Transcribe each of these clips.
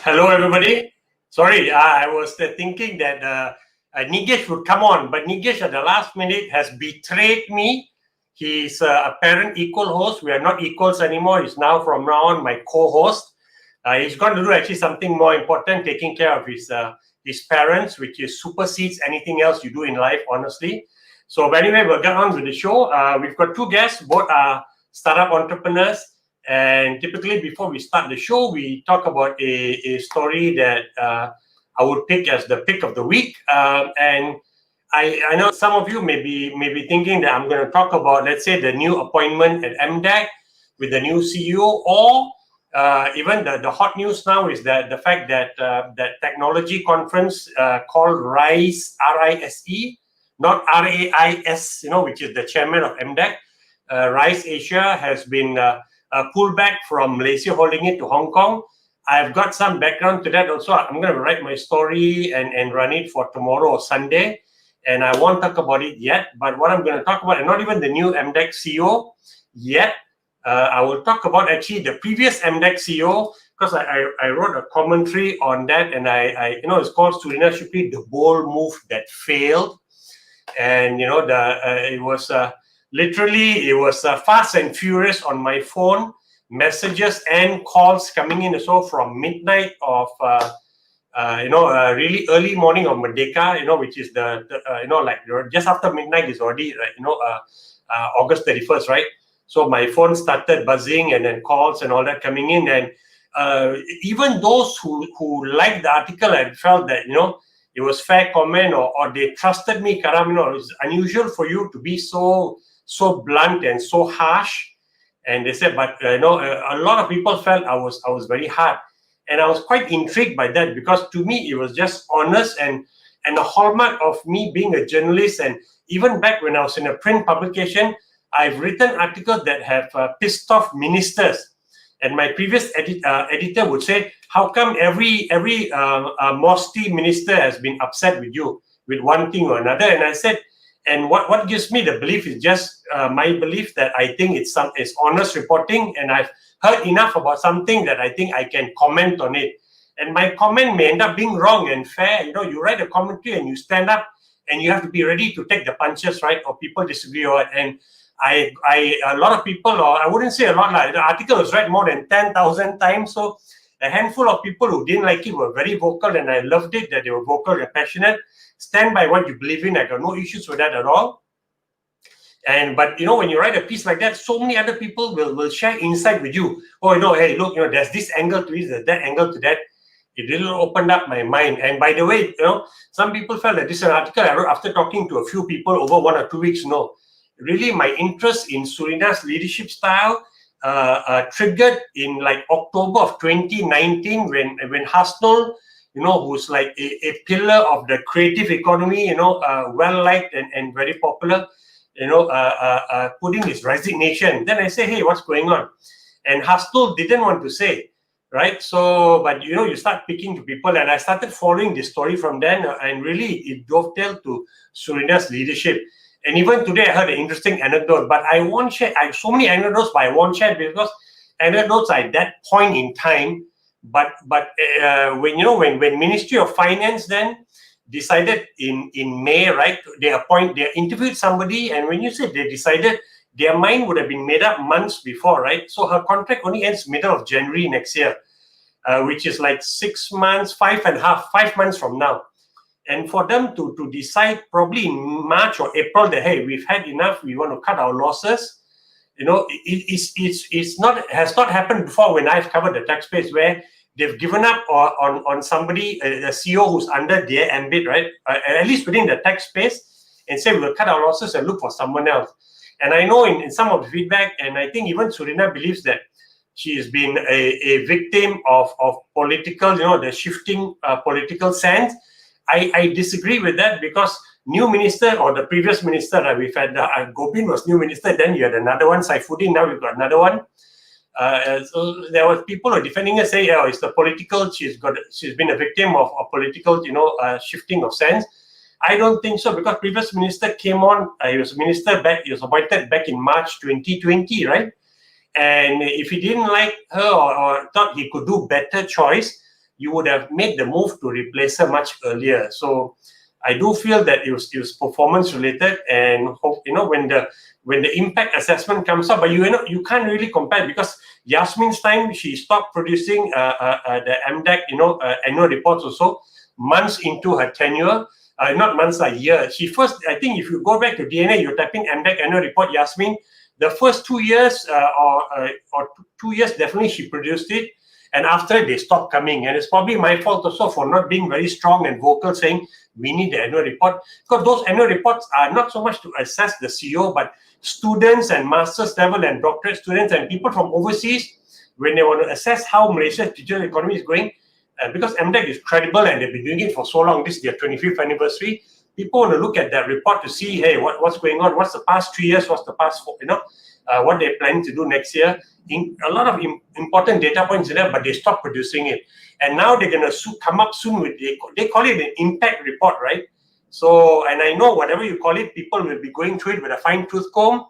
Hello, everybody. Sorry, I was thinking that Nigesh would come on, but Nigesh at the last minute has betrayed me. He's a parent equal host. We are not equals anymore. He's now from now on my co-host. He's going to do actually something more important, taking care of his parents, which is supersedes anything else you do in life, honestly. So anyway, we'll get on with the show. We've got two guests, both are startup entrepreneurs. And typically, before we start the show, we talk about a story that I would pick as the pick of the week. And I know some of you may be thinking that I'm going to talk about, let's say, the new appointment at MDX with the new CEO, or even the hot news now is that the fact that that technology conference called RISE, RISE, not RAIS, which is the chairman of MDX, RISE Asia has been pulled back from Malaysia, holding it to Hong Kong. I've got some background to that also. I'm going to write my story and run it for tomorrow or Sunday. And I won't talk about it yet. But what I'm going to talk about, and not even the new MDX CEO yet, I will talk about actually the previous MDX CEO, because I wrote a commentary on that. And it's called Surina Shukri, The Bold Move That Failed. And, it was... literally, it was fast and furious on my phone, messages and calls coming in so from midnight of, really early morning of Merdeka, which is just after midnight is already, August 31st, right? So my phone started buzzing and then calls and all that coming in. And even those who liked the article and felt that, it was fair comment or they trusted me, Karam, it's unusual for you to be so blunt and so harsh. And they said, but a lot of people felt I was very hard, and I was quite intrigued by that, because to me it was just honest and a hallmark of me being a journalist. And even back when I was in a print publication, I've written articles that have pissed off ministers, and my previous editor would say, how come every Mosti minister has been upset with you with one thing or another? And I said, and what gives me the belief is just my belief that I think it's honest reporting, and I've heard enough about something that I think I can comment on it. And my comment may end up being wrong and fair. You write a commentary and you stand up and you have to be ready to take the punches, right? Or people disagree or what. And a lot of people, or I wouldn't say a lot, the article was read more than 10,000 times. So a handful of people who didn't like it were very vocal, and I loved it that they were vocal and passionate. Stand by what you believe in. I got no issues with that at all. But when you write a piece like that, so many other people will share insight with you. Oh, hey, look, there's this angle to it, there's that angle to that. It really opened up my mind. And by the way, some people felt that this is an article I wrote after talking to a few people over 1 or 2 weeks. No, really, my interest in Surina's leadership style triggered in like October of 2019 when Hasnul, who's like a pillar of the creative economy, well-liked and very popular, putting his resignation. Then I say, hey, what's going on? And Hasnul didn't want to say, right? So, but, you start picking to people, and I started following this story from then, and really it dovetailed to Surina's leadership. And even today, I heard an interesting anecdote, but I won't share. I have so many anecdotes, but I won't share because anecdotes are at that point in time. But when Ministry of Finance then decided in May, right? They interviewed somebody, and when you say they decided, their mind would have been made up months before, right? So her contract only ends middle of January next year, which is like 6 months, 5 months from now. And for them to decide probably in March or April that, hey, we've had enough, we want to cut our losses. Has not happened before when I've covered the tech space, where they've given up on somebody, a CEO who's under their ambit, right? At least within the tech space, and say we'll cut our losses and look for someone else. And I know in some of the feedback, and I think even Surina believes that she has been a victim of political, the shifting political sands. I disagree with that, because new minister, or the previous minister that we've had, Gopin was new minister, then you had another one, Saifuddin, now we've got another one. So there were people who are defending her, say, it's the political, she's been a victim of political, shifting of sands. I don't think so, because previous minister came on, he was appointed back in March 2020, right? And if he didn't like her or thought he could do better choice, you would have made the move to replace her much earlier. So I do feel that it was performance related, and hope, when the impact assessment comes up, but you can't really compare, because Yasmin's time she stopped producing the MDX annual reports also months into her tenure. Not months, a year. She first, I think, if you go back to DNA, you type in MDX annual report Yasmin. The first 2 years or 2 years, definitely she produced it. And after they stopped coming. And it's probably my fault also for not being very strong and vocal saying we need the annual report. Because those annual reports are not so much to assess the CEO, but students and master's level and doctorate students and people from overseas, when they want to assess how Malaysia's digital economy is going, because MDX is credible and they've been doing it for so long, this is their 25th anniversary, people want to look at that report to see, hey, what's going on, what's the past 3 years, what's the past 4, what they're planning to do next year. A lot of important data points in there, but they stopped producing it. And now they're going to come up soon with, they call it an impact report, right? So, and I know whatever you call it, people will be going through it with a fine-tooth comb,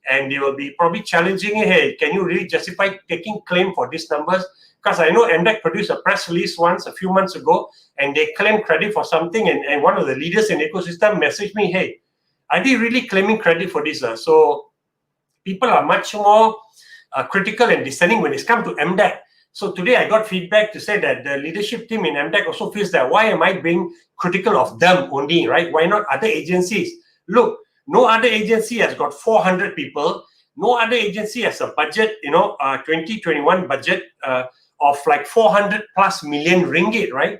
and they will be probably challenging it, hey, can you really justify taking claim for these numbers? Because I know MDX produced a press release once a few months ago, and they claimed credit for something, and one of the leaders in the ecosystem messaged me, hey, are they really claiming credit for this? So people are much more critical and discerning when it's come to MDX. So today I got feedback to say that the leadership team in MDX also feels that why am I being critical of them only, right? Why not other agencies? Look, no other agency has got 400 people. No other agency has a budget, 2021 budget of like 400 plus million ringgit, right?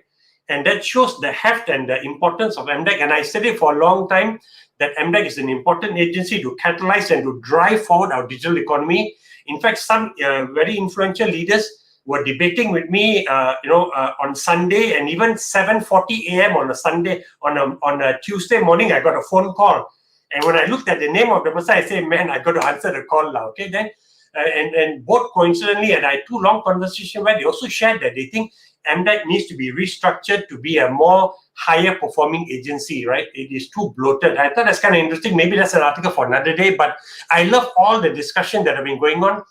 And that shows the heft and the importance of MDX. And I said it for a long time that MDX is an important agency to catalyze and to drive forward our digital economy. In fact, some very influential leaders were debating with me, on Sunday, and even 7:40 a.m. on a Sunday, on a Tuesday morning, I got a phone call. And when I looked at the name of the person, I said, man, I got to answer the call now. Okay, then, and both coincidentally, and I had 2 long conversations where they also shared that they think MDX needs to be restructured to be a more higher performing agency, right? It is too bloated. I thought that's kind of interesting. Maybe that's an article for another day, but I love all the discussion that have been going on,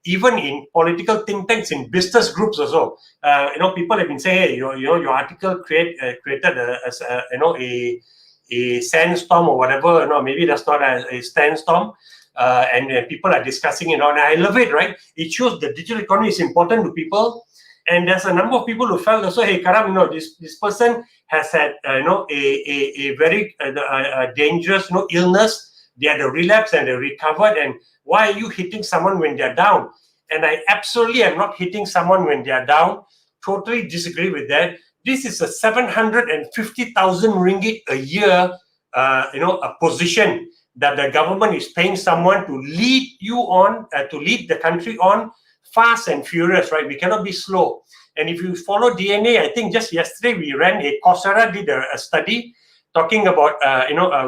even in political think tanks, in business groups also. People have been saying, hey, your article created a sandstorm or whatever. Maybe that's not a sandstorm. And people are discussing it. And I love it, right? It shows the digital economy is important to people. And there's a number of people who felt also, hey, Karam, this person has had, a very dangerous, illness. They had a relapse and they recovered. And why are you hitting someone when they're down? And I absolutely am not hitting someone when they're down. Totally disagree with that. This is a 750,000 ringgit a year, a position that the government is paying someone to lead you on, to lead the country on, fast and furious, right? We cannot be slow. And if you follow DNA, I think just yesterday we ran Coursera did a study talking about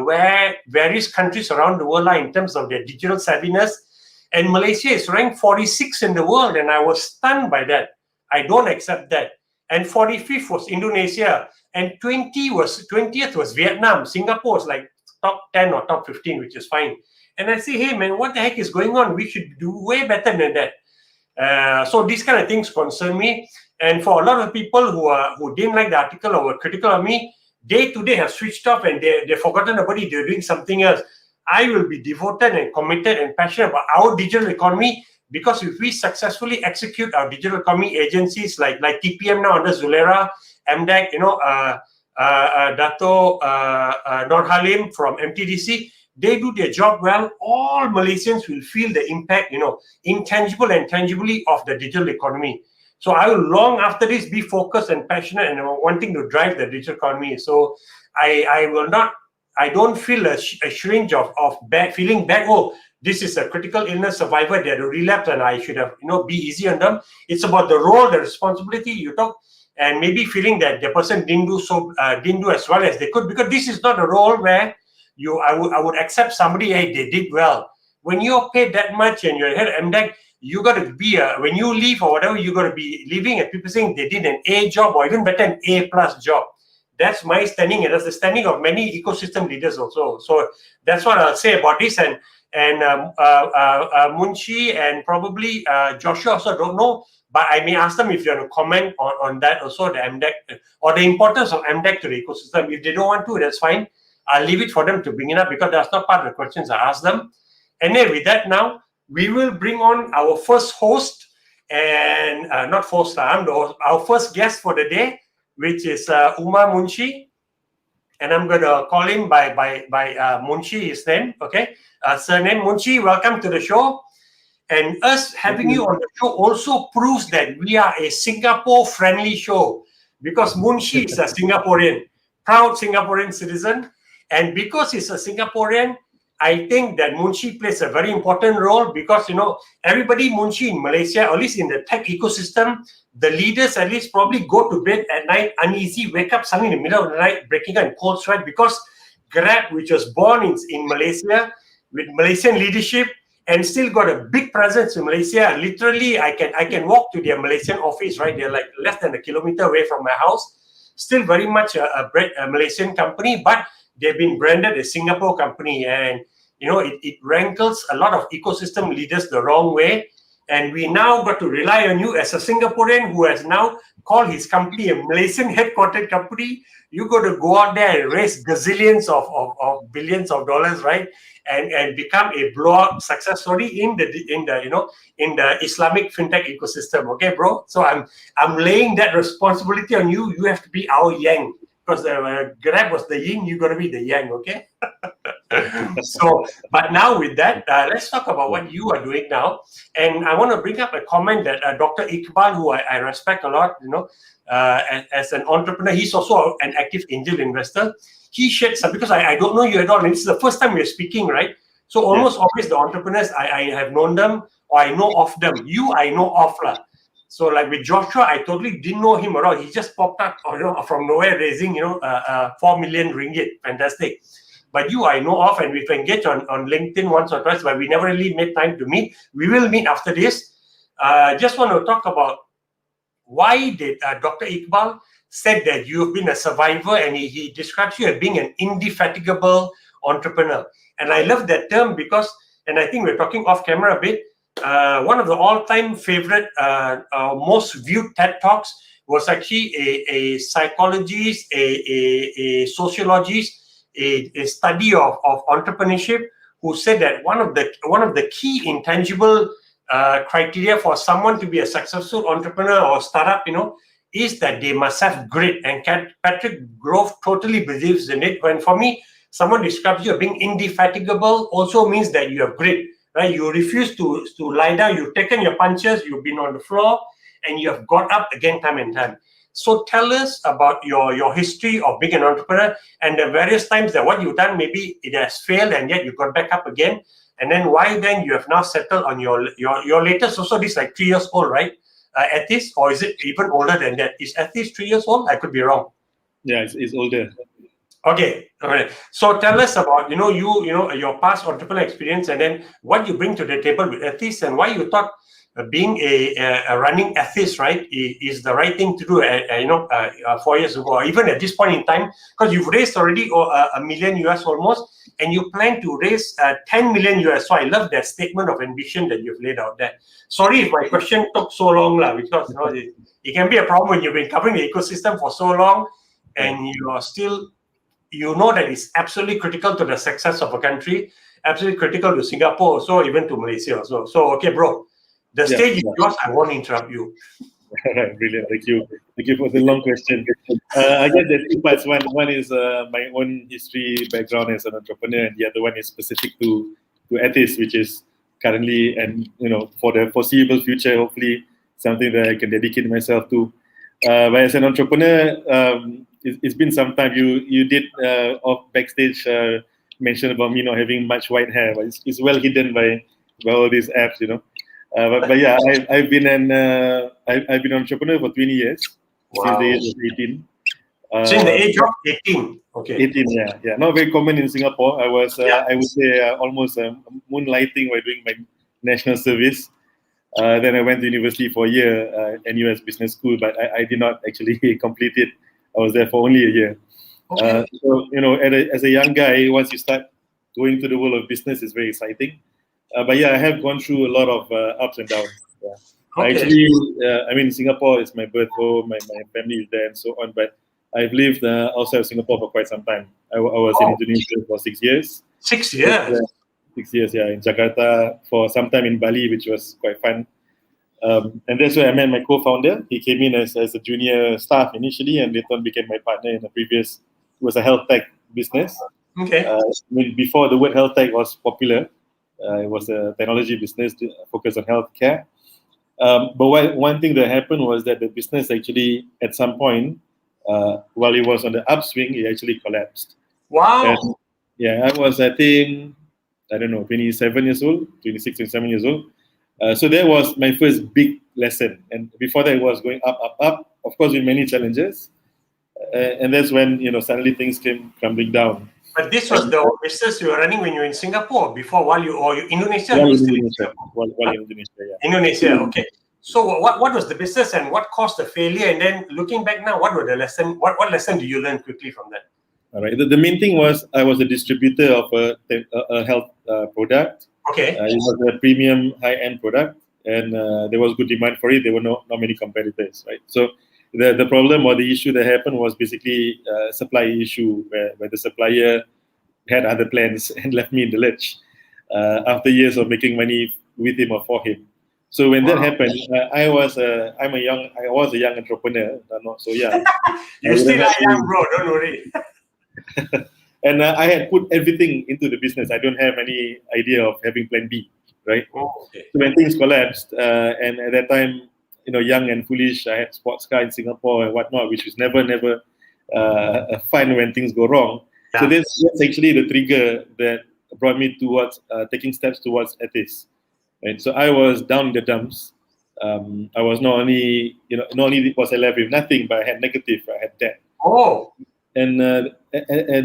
where various countries around the world are in terms of their digital savviness, and Malaysia is ranked 46 in the world, and I was stunned by that. I don't accept that. And 45th was Indonesia, and 20th was Vietnam. Singapore was like top 10 or top 15, which is fine. And I say, hey man, what the heck is going on? We should do way better than that. So these kind of things concern me. And for a lot of people who didn't like the article or were critical of me, day to day have switched off and they've forgotten about it. They're doing something else. I will be devoted and committed and passionate about our digital economy, because if we successfully execute our digital economy agencies like TPM now under Zulera, MDX, Dato Nur Halim from MTDC, they do their job well, all Malaysians will feel the impact, intangible and tangibly of the digital economy. So I will long after this be focused and passionate and wanting to drive the digital economy. So I don't feel a shringe of feeling bad. Oh, this is a critical illness survivor. They had a relapse and I should have, be easy on them. It's about the role, the responsibility you talk, and maybe feeling that the person didn't do as well as they could, because this is not a role where I would accept somebody, hey, they did well. When you're paid that much and you're head of MDX, you got to be when you leave or whatever, you got to be leaving and people saying they did an A job or even better, an A+ job. That's my standing, and that's the standing of many ecosystem leaders also. So that's what I'll say about this. And and Munshi and probably Joshua also don't know, but I may ask them if you want to comment on that also, the MDX or the importance of MDX to the ecosystem. If they don't want to, that's fine. I'll leave it for them to bring it up because that's not part of the questions I asked them. And then with that now, we will bring on our first host and not host, I'm the host, our first guest for the day, which is Umar Munshi. And I'm going to call him by Munshi, his name, okay? Surname Munshi, welcome to the show. And us having you on the show also proves that we are a Singapore-friendly show because Munshi is a Singaporean, proud Singaporean citizen. And because he's a Singaporean, I think that Munshi plays a very important role because, you know, everybody Munshi in Malaysia, or at least in the tech ecosystem, the leaders at least probably go to bed at night uneasy, wake up suddenly in the middle of the night, breaking out in cold sweat because Grab, which was born in Malaysia with Malaysian leadership and still got a big presence in Malaysia. Literally, I can walk to their Malaysian office, right? They're like less than a kilometer away from my house. Still very much a Malaysian company, but they've been branded a Singapore company, and you know it rankles a lot of ecosystem leaders the wrong way. And we now got to rely on you as a Singaporean who has now called his company a Malaysian headquartered company. You got to go out there and raise gazillions of billions of dollars, right? And become a blowout success story in the Islamic fintech ecosystem. Okay, bro. So I'm laying that responsibility on you. You have to be our yang. Because Grab was the yin, you're going to be the yang, okay? So, but now with that, let's talk about what you are doing now. And I want to bring up a comment that Dr. Iqbal, who I respect a lot, you know, as an entrepreneur, he's also an active angel investor. He shared some, because I don't know you at all, and this is the first time we're speaking, right? So almost always the entrepreneurs, I have known them, or I know of them. You, I know of lah. So like with Joshua, I totally didn't know him at all. He just popped up, you know, from nowhere, raising 4 million ringgit. Fantastic. But you, I know of, and we've engaged on LinkedIn once or twice, but we never really made time to meet. We will meet after this. Just want to talk about why did Dr. Iqbal said that you've been a survivor, and he describes you as being an indefatigable entrepreneur. And I love that term because, and I think we're talking off camera a bit, one of the all-time favorite, most viewed TED Talks was actually a psychologist, a sociologist, a study of entrepreneurship, who said that one of the key intangible criteria for someone to be a successful entrepreneur or startup, you know, is that they must have grit. And Patrick Grove totally believes in it. When for me, someone describes you as being indefatigable also means that you have grit. Right, you refuse to lie down. You've taken your punches. You've been on the floor, and you have got up again, time and time. So tell us about your history of being an entrepreneur and the various times that what you've done, maybe it has failed, and yet you got back up again. And then why then you have now settled on your latest. Also, this is like 3 years old, right? Ethis, or is it even older than that? Is Ethis 3 years old? I could be wrong. Yeah, it's older. Okay, all right. So tell us about your past entrepreneurial experience, and then what you bring to the table with Ethis, and why you thought being a running Ethis, right, is the right thing to do. 4 years ago, or even at this point in time, because you've raised already $1 million US almost, and you plan to raise 10 million US. So I love that statement of ambition that you've laid out there. Sorry if my question took so long, because it can be a problem when you've been covering the ecosystem for so long, and you are still. You know that it's absolutely critical to the success of a country, absolutely critical to Singapore, so even to Malaysia also. So, okay, bro, the stage is yours. I won't interrupt you. Brilliant. Thank you for the long question. I guess there are two parts. One is my own history background as an entrepreneur, and the other one is specific to Ethis, which is currently and for the foreseeable future, hopefully something that I can dedicate myself to. But as an entrepreneur, it's been some time. You did off backstage mention about me not having much white hair, but it's well hidden by all these apps, But yeah, I've been an entrepreneur for 20 years. Wow. Since the age of 18. Since the age of 18. Okay. 18, yeah. Not very common in Singapore. I was, I would say, almost moonlighting while doing my national service. Then I went to university for a year, NUS Business School, but I did not actually complete it. I was there for only a year. Okay. So, as a young guy, once you start going to the world of business is very exciting. But yeah, I have gone through a lot of ups and downs. Yeah. Okay. I mean, Singapore is my birth home, my family is there and so on, but I've lived outside of Singapore for quite some time. I was in Oh, Indonesia for 6 years. 6 years. 6 years, yeah, in Jakarta, for some time in Bali, which was quite fun. And that's where I met my co-founder. He came in as a junior staff initially, and later on became my partner in a previous, it was a health tech business. Okay. Before the word health tech was popular, it was a technology business focused on healthcare. But one thing that happened was that the business actually, at some point, while it was on the upswing, it actually collapsed. Wow. And yeah, I was, I think, I don't know, 27 years old, 26, 27 years old. So that was my first big lesson. And before that, it was going up, up, up, of course, with many challenges. And that's when, suddenly things came crumbling down. But this was the business you were running when you were in Singapore before, Indonesia? While in Indonesia, yeah. Indonesia, okay. So what was the business and what caused the failure? And then looking back now, what were the lesson? What lesson do you learn quickly from that? All right. The main thing was I was a distributor of a health product. Okay. It was a premium high-end product, and there was good demand for it. There were not many competitors, right? So the problem or the issue that happened was basically a supply issue where the supplier had other plans and left me in the lurch after years of making money with him or for him. So when that happened, I was a young entrepreneur, not so young. You still are young, bro. Don't worry. And I had put everything into the business. I don't have any idea of having plan B, right? Oh, okay. So when things collapsed, and at that time, young and foolish, I had sports car in Singapore and whatnot, which was never fun when things go wrong. Yeah. So that's actually the trigger that brought me towards taking steps towards Ethis. Right? So I was down in the dumps. I was not only was I left with nothing, but I had negative. I had debt. Oh. And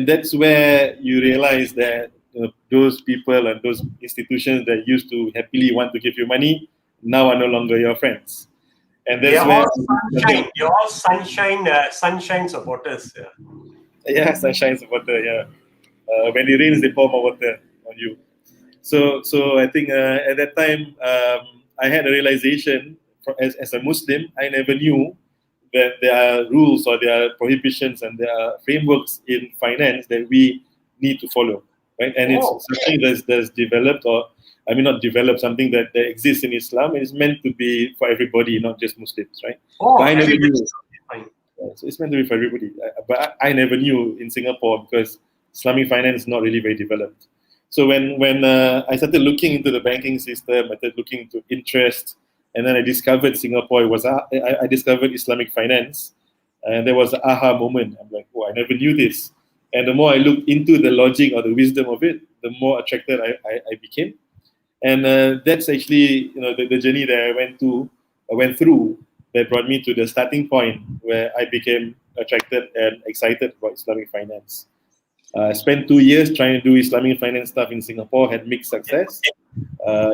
that's where you realize that those people and those institutions that used to happily want to give you money now are no longer your friends. And that's You're all sunshine supporters. Yeah, sunshine supporter. Yeah, when it rains, they pour more water on you. So I think at that time I had a realization as a Muslim. I never knew that there are rules or there are prohibitions and there are frameworks in finance that we need to follow, right? And it's something that's developed, or I mean not developed, something that exists in Islam and it's meant to be for everybody, not just Muslims, right? I never knew. So it's meant to be for everybody. But I never knew in Singapore because Islamic finance is not really very developed. So when I started looking into the banking system, I started looking into interest, and then I discovered Singapore. I discovered Islamic finance, and there was an aha moment. I'm like, oh, I never knew this. And the more I looked into the logic or the wisdom of it, the more attracted I became. And that's actually the journey that I went through that brought me to the starting point where I became attracted and excited about Islamic finance. I spent 2 years trying to do Islamic finance stuff in Singapore, had mixed success.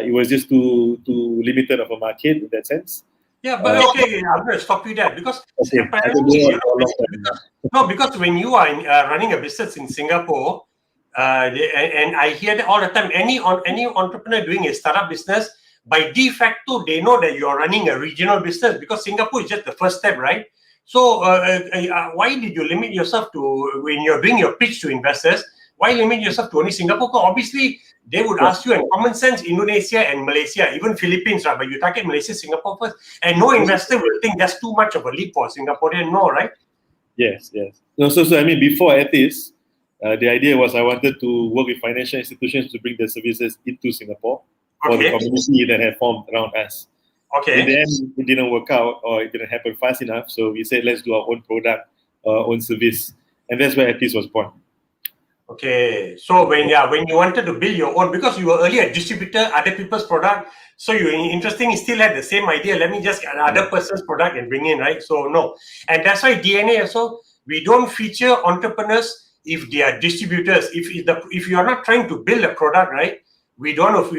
It was just too limited of a market in that sense. Yeah, but okay, I'm going to stop you there because because when you are running a business in Singapore, and I hear that all the time, any entrepreneur doing a startup business, by de facto, they know that you are running a regional business because Singapore is just the first step, right? So why did you limit yourself to, when you're doing your pitch to investors, why limit yourself to only Singapore? Because obviously, they would ask you in common sense, Indonesia and Malaysia, even Philippines, right? But you target Malaysia, Singapore first. And no investor will think that's too much of a leap for Singaporean, no, right? Yes. No, so I mean, before Ethis, the idea was I wanted to work with financial institutions to bring their services into Singapore for the community that had formed around us. Okay. In the end, it didn't work out or it didn't happen fast enough. So we said, let's do our own product, our own service. And that's where Ethis was born. Okay. So when you wanted to build your own, because you were earlier a distributor, other people's product, so you still had the same idea. Let me just get another person's product and bring in, right? So no. And that's why DNA also, we don't feature entrepreneurs if they are distributors. If you are not trying to build a product, right? We don't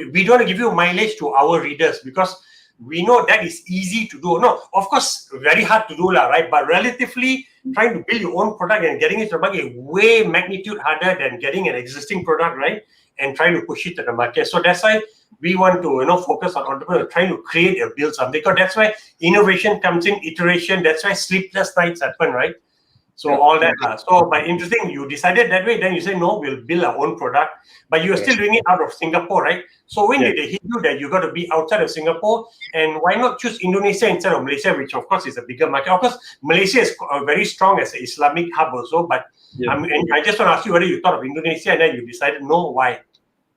give you mileage to our readers because we know that is easy to do. No, of course, very hard to do, right? But relatively, trying to build your own product and getting it to the market is way magnitude harder than getting an existing product, right? And trying to push it to the market. So that's why we want to, focus on entrepreneurs, trying to create or build something. Because that's why innovation comes in, iteration. That's why sleepless nights happen, right? So all that. So, but interesting, you decided that way. Then you say, no, we'll build our own product. But you're still doing it out of Singapore, right? So when did they hit you that you got to be outside of Singapore? And why not choose Indonesia instead of Malaysia, which of course is a bigger market? Of course, Malaysia is very strong as an Islamic hub also. But I just want to ask you whether you thought of Indonesia and then you decided no, why?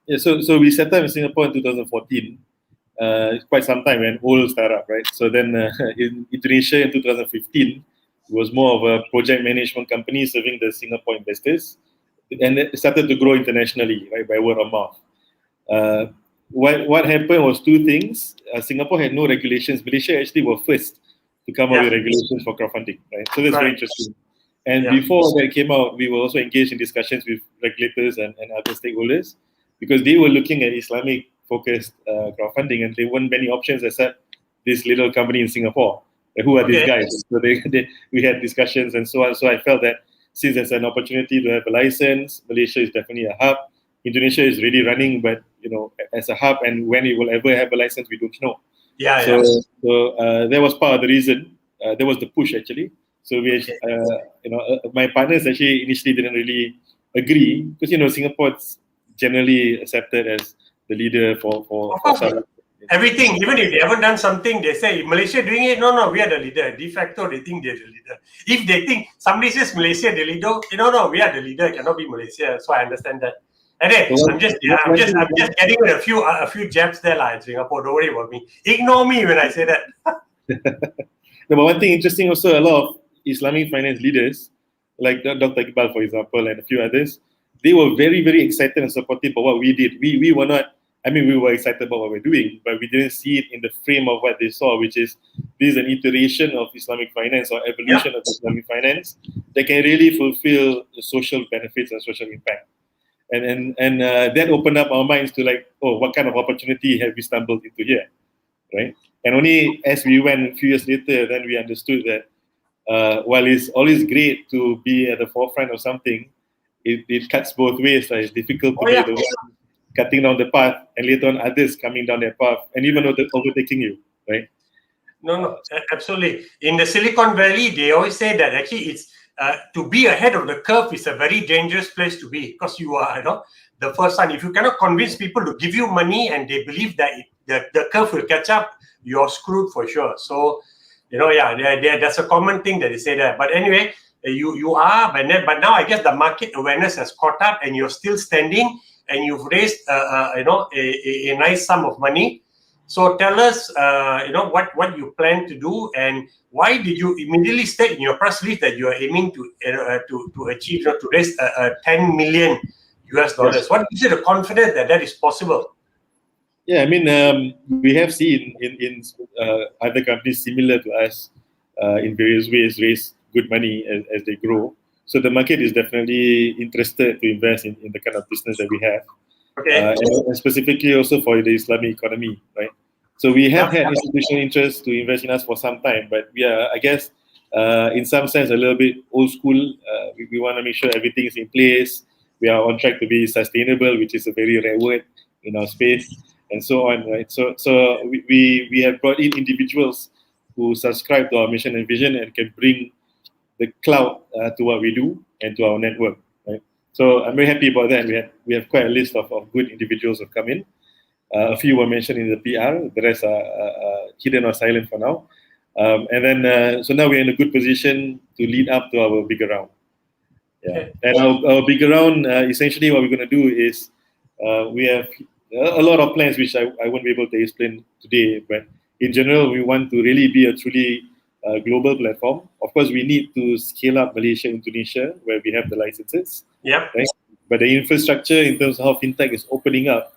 Yeah, so we set up in Singapore in 2014. Quite some time, an old startup, right? So then in Indonesia in 2015, it was more of a project management company serving the Singapore investors, and it started to grow internationally, right, by word of mouth. What happened was two things. Singapore had no regulations. Malaysia actually were first to come up with regulations for crowdfunding, right? So that's very interesting. And before that came out, we were also engaged in discussions with regulators and other stakeholders, because they were looking at Islamic-focused crowdfunding, and there weren't many options except this little company in Singapore. Who are these guys? So we had discussions and so on. So I felt that since there's an opportunity to have a license, Malaysia is definitely a hub. Indonesia is really running, but as a hub, and when it will ever have a license, we don't know. So that was part of the reason. That was the push actually. So we, my partners actually initially didn't really agree, because Singapore is generally accepted as the leader for everything. Even if they haven't done something, they say Malaysia doing it. No, we are the leader. De facto, they think they're the leader. If they think somebody says Malaysia the leader, no, we are the leader. It cannot be Malaysia. So I understand that. And then I'm just getting a few jabs there, in Singapore. Don't worry about me. Ignore me when I say that. No, but one thing interesting also, a lot of Islamic finance leaders, like Dr. Iqbal, for example, and a few others, they were very, very excited and supportive of what we did. We were not. We were excited about what we're doing, but we didn't see it in the frame of what they saw, which is this is an iteration of Islamic finance or evolution of Islamic finance that can really fulfill the social benefits and social impact. And that opened up our minds to what kind of opportunity have we stumbled into here, right? And only as we went a few years later, then we understood that while it's always great to be at the forefront of something, it cuts both ways. It's difficult to be the one cutting down the path, and later on others coming down that path and even overtaking you, right? No, absolutely. In the Silicon Valley, they always say that actually it's to be ahead of the curve is a very dangerous place to be, because you are, the first one. If you cannot convince people to give you money and they believe that the curve will catch up, you're screwed for sure. So, that's a common thing that they say that. But anyway, you are, but now I guess the market awareness has caught up, and you're still standing. And you've raised, a nice sum of money. So tell us, what you plan to do, and why did you immediately state in your press release that you are aiming to achieve, to raise $10 million? What gives you the confidence that is possible? Yeah, we have seen in other companies similar to us in various ways raise good money as they grow. So the market is definitely interested to invest in the kind of business that we have. And specifically also for the Islamic economy, right? So we have had institutional interest to invest in us for some time, but we are, I guess, in some sense, a little bit old school. We want to make sure everything is in place. We are on track to be sustainable, which is a very rare word in our space, and so on, right? So we have brought in individuals who subscribe to our mission and vision and can bring the cloud to what we do and to our network, right? So I'm very happy about that. We have quite a list of good individuals who have come in. A few were mentioned in the PR. The rest are hidden or silent for now. And then so now we're in a good position to lead up to our bigger round. Yeah. And our bigger round, essentially what we're going to do is we have a lot of plans which I won't be able to explain today, but in general we want to really be a truly global platform. Of course, we need to scale up Malaysia, Indonesia, where we have the licenses. Yeah. Right? But the infrastructure in terms of how fintech is opening up,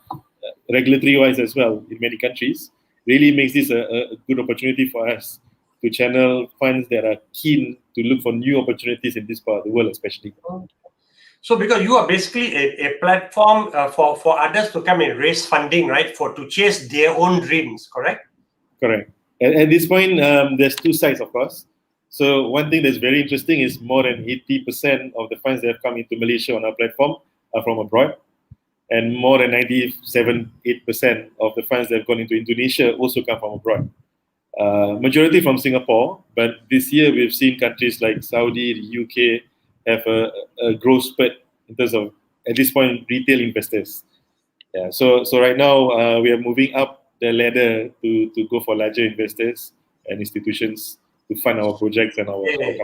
regulatory-wise as well, in many countries, really makes this a good opportunity for us to channel funds that are keen to look for new opportunities in this part of the world, especially. So, because you are basically a platform for others to come and raise funding, right, to chase their own dreams, correct? Correct. At this point, there's two sides, of course. So one thing that's very interesting is more than 80% of the funds that have come into Malaysia on our platform are from abroad, and more than 97-8% of the funds that have gone into Indonesia also come from abroad. Majority from Singapore, but this year we've seen countries like Saudi, the UK have a growth spurt in terms of, at this point, retail investors. Yeah, so right now we are moving up the ladder to go for larger investors and institutions to fund our projects and our company.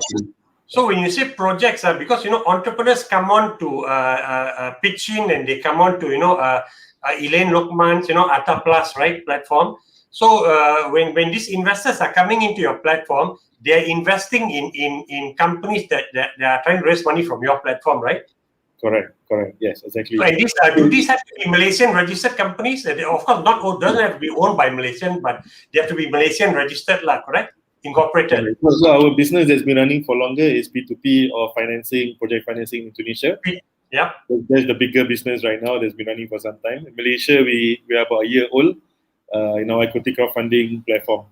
So when you say projects, because entrepreneurs come on to pitch in, and they come on to Elaine Lokman's Atta Plus, right, platform. So when these investors are coming into your platform, they are investing in companies that are trying to raise money from your platform, right? Correct. Yes, exactly. So, and do these have to be Malaysian registered companies? They, of course, doesn't have to be owned by Malaysian, but they have to be Malaysian registered, correct? Incorporated. So our business that's been running for longer is P2P or financing, project financing in Indonesia. Yeah. That's the bigger business right now that's been running for some time. In Malaysia, we are about a year old in our equity crowdfunding platform.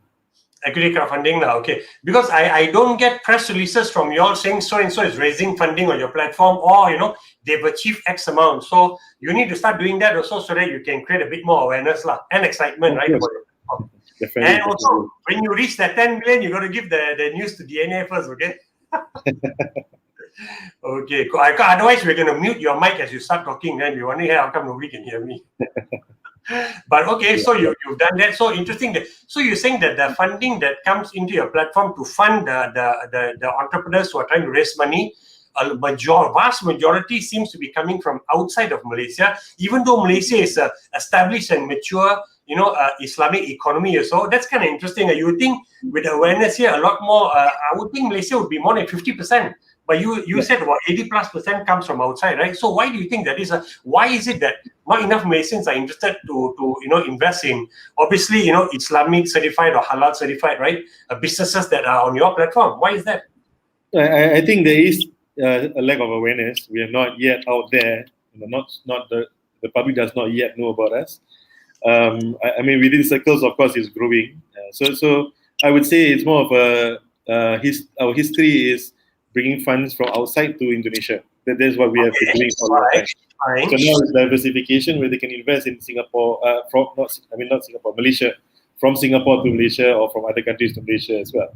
Equity crowdfunding now, okay. Because I don't get press releases from you all saying so and so is raising funding on your platform, or they've achieved X amount. So you need to start doing that also, so that you can create a bit more awareness and excitement, right? About your platform. Definitely. And also, when you reach that 10 million, you got to give the news to DNA first, okay? Okay, otherwise we're going to mute your mic as you start talking, and we want to hear how come nobody can hear me. But okay, so you've done that. So interesting. So you're saying that the funding that comes into your platform to fund the entrepreneurs who are trying to raise money, vast majority seems to be coming from outside of Malaysia, even though Malaysia is established and mature, Islamic economy or so. That's kind of interesting. You would think with awareness here, a lot more, I would think Malaysia would be more than 50%. But you said about 80+% comes from outside, right? So why do you think that is? Why is it that not enough Malaysians are interested to invest in, obviously, Islamic certified or halal certified, right? Businesses that are on your platform. Why is that? I think there is a lack of awareness. We are not yet out there. The public does not yet know about us. I mean, within circles, of course, it's growing. So I would say it's more of our history is bringing funds from outside to Indonesia. That's what we have been doing for a long time. So now it's diversification, where they can invest in Singapore, Malaysia, from Singapore to Malaysia, or from other countries to Malaysia as well.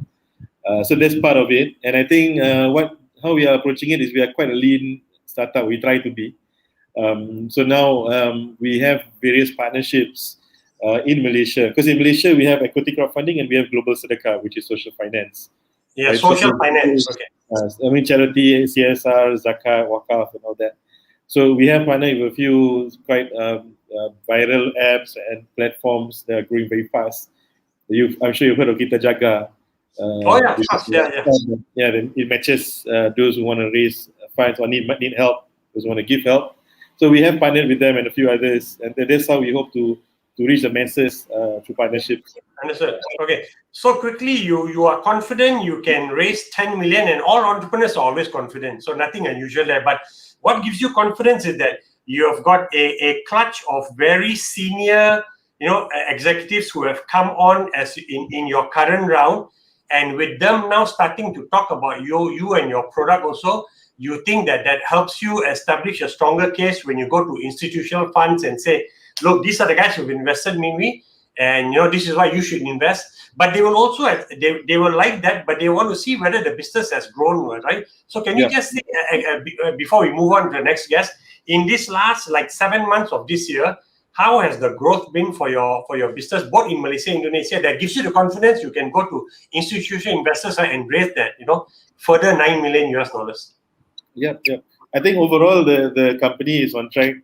So that's part of it. And I think how we are approaching it is we are quite a lean startup. We try to be. So now we have various partnerships in Malaysia, because in Malaysia we have equity crowdfunding and we have global sedekah, which is social finance. Yeah, right? Social finance. Okay. Charity, CSR, zakat, wakaf, and all that. So we have partnered with a few quite viral apps and platforms that are growing very fast. I'm sure you've heard of Kita Jaga. It matches those who want to raise funds or need help, those who want to give help. So we have partnered with them and a few others, and that's how we hope to reach the masses through partnerships. Understood. Okay. So quickly, you are confident you can raise 10 million, and all entrepreneurs are always confident. So nothing unusual there. But what gives you confidence is that you have got a clutch of very senior, executives who have come on as in your current round, and with them now starting to talk about you and your product also. You think that helps you establish a stronger case when you go to institutional funds and say, look, these are the guys who've invested in me, and this is why you should invest. But they will also they will like that, but they want to see whether the business has grown, right? So can you just say, before we move on to the next guest, in this last 7 months of this year, how has the growth been for your business, both in Malaysia and Indonesia, that gives you the confidence you can go to institutional investors and raise that further $9 million? Yep. I think overall the company is on track.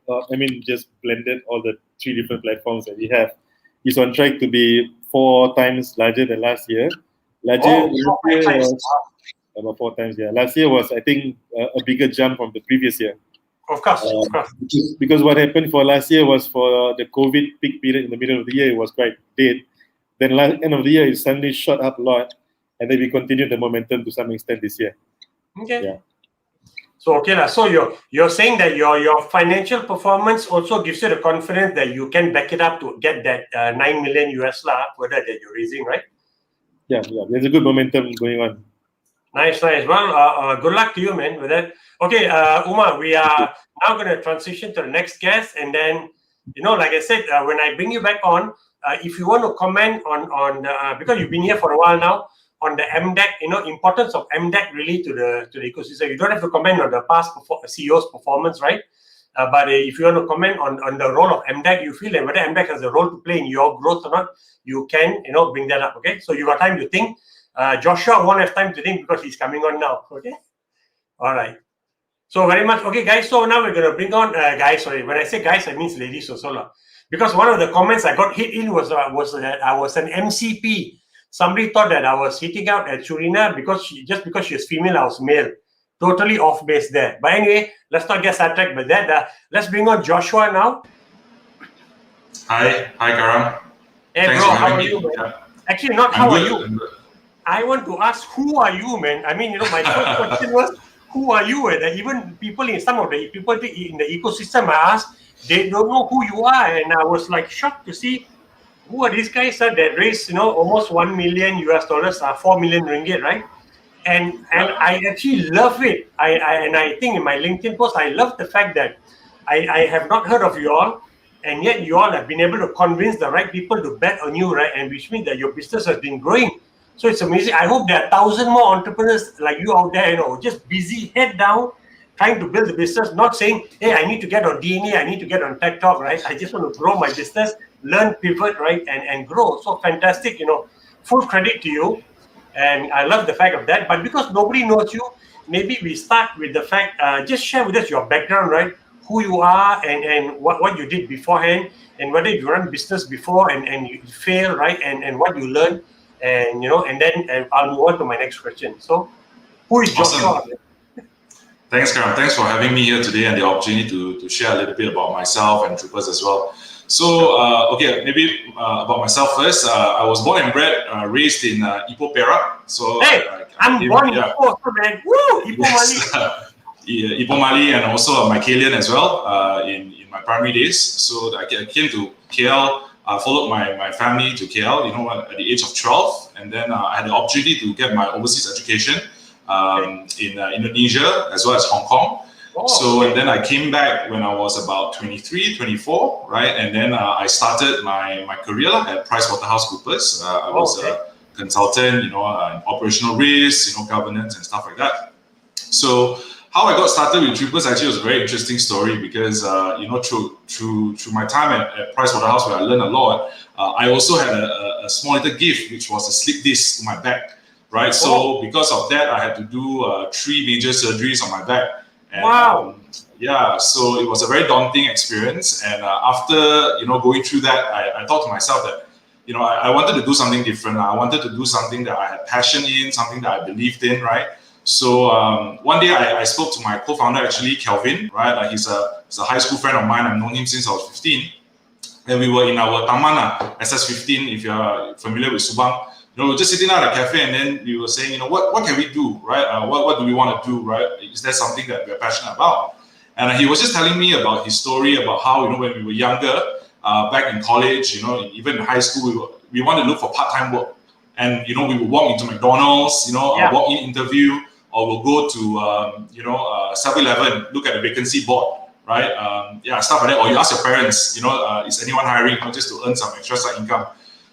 Just blended all the 3 different platforms that we have. Is on track to be 4 times larger than last year. Last year was about 4 times. Yeah, last year was, I think, a bigger jump from the previous year. Of course. Because what happened for last year was, for the COVID peak period in the middle of the year, it was quite dead. Then end of the year, it suddenly shot up a lot, and then we continued the momentum to some extent this year. Okay. Yeah. So so you're saying that your financial performance also gives you the confidence that you can back it up to get that $9 million further that you're raising, right? Yeah. There's a good momentum going on. Nice. Well, good luck to you, man, with that. Okay, Umar, we are now going to transition to the next guest, and then, like I said, when I bring you back on, if you want to comment on the, because you've been here for a while now, on the MDX, importance of MDX really to the ecosystem. You don't have to comment on the past CEO's performance, right? But if you want to comment on the role of MDX, you feel that whether MDX has a role to play in your growth or not, you can, bring that up. Okay, so you got time to think. Joshua won't have time to think because he's coming on now. Okay, all right. So very much okay, guys. So now we're going to bring on guys. Sorry, when I say guys, I mean ladies also. Because one of the comments I got hit in was that I was an MCP. Somebody thought that I was hitting out at Shurina because she's female, I was male. Totally off base there. But anyway, let's not get sidetracked by that. Let's bring on Joshua now. Hi, Karam. Hey, Thanks bro, for how having are me. you, man? Yeah. Actually, not how are you. I want to ask, who are you, man? I mean, my first question was, who are you? And even people in some of the people in the ecosystem I asked, they don't know who you are, and I was like shocked to see who are these guys that raised almost $1 million US, 4 million ringgit, right? And I actually love it. I think in my LinkedIn post, I love the fact that I have not heard of you all, and yet you all have been able to convince the right people to bet on you, right? And which means that your business has been growing. So it's amazing. I hope there are 1,000 more entrepreneurs like you out there, just busy, head down, trying to build the business, not saying, hey, I need to get on DNA, I need to get on Tech Talk, right? I just want to grow my business, learn, pivot, right? And grow. So fantastic, full credit to you. And I love the fact of that. But because nobody knows you, maybe we start with the fact, just share with us your background, right? Who you are and what you did beforehand, and whether you run business before and you fail, right? And what you learned. And and then I'll move on to my next question. So, who is Joshua? Awesome. Thanks, Karam. Thanks for having me here today and the opportunity to share a little bit about myself and Troopers as well. So, okay, maybe about myself first. I was born and bred, raised in Ipoh, Perak. So, hey, I'm born in Ipoh, man. Woo, Ipoh Mali. Ipoh Mali, and also Mycalian as well in my primary days. So I came to KL. I followed my family to KL, at the age of 12, and then I had the opportunity to get my overseas education in Indonesia as well as Hong Kong. Oh, so, and then I came back when I was about 23, 24, right? And then I started my career at PricewaterhouseCoopers. I was a consultant, in operational risk, governance and stuff like that. So, how I got started with Troopers actually was a very interesting story because, through my time at Pricewaterhouse, where I learned a lot, I also had a small little gift, which was a slip disc to my back, right? So because of that, I had to do 3 major surgeries on my back. And, wow. So it was a very daunting experience. And after, going through that, I thought to myself that, I wanted to do something different. I wanted to do something that I had passion in, something that I believed in, right? So one day I spoke to my co-founder, actually, Kelvin, right? He's a high school friend of mine. I've known him since I was 15. And we were in our Taman, SS15, if you're familiar with Subang. We're just sitting down at a cafe, and then we were saying, what can we do, right? What do we want to do, right? Is there something that we're passionate about? And he was just telling me about his story, about how, when we were younger, back in college, even in high school, we wanted to look for part-time work. And, we would walk into McDonald's, walk-in interview, or we'll go to, 7-Eleven, look at the vacancy board, right? Stuff like that. Or you ask your parents, is anyone hiring, just to earn some extra side income.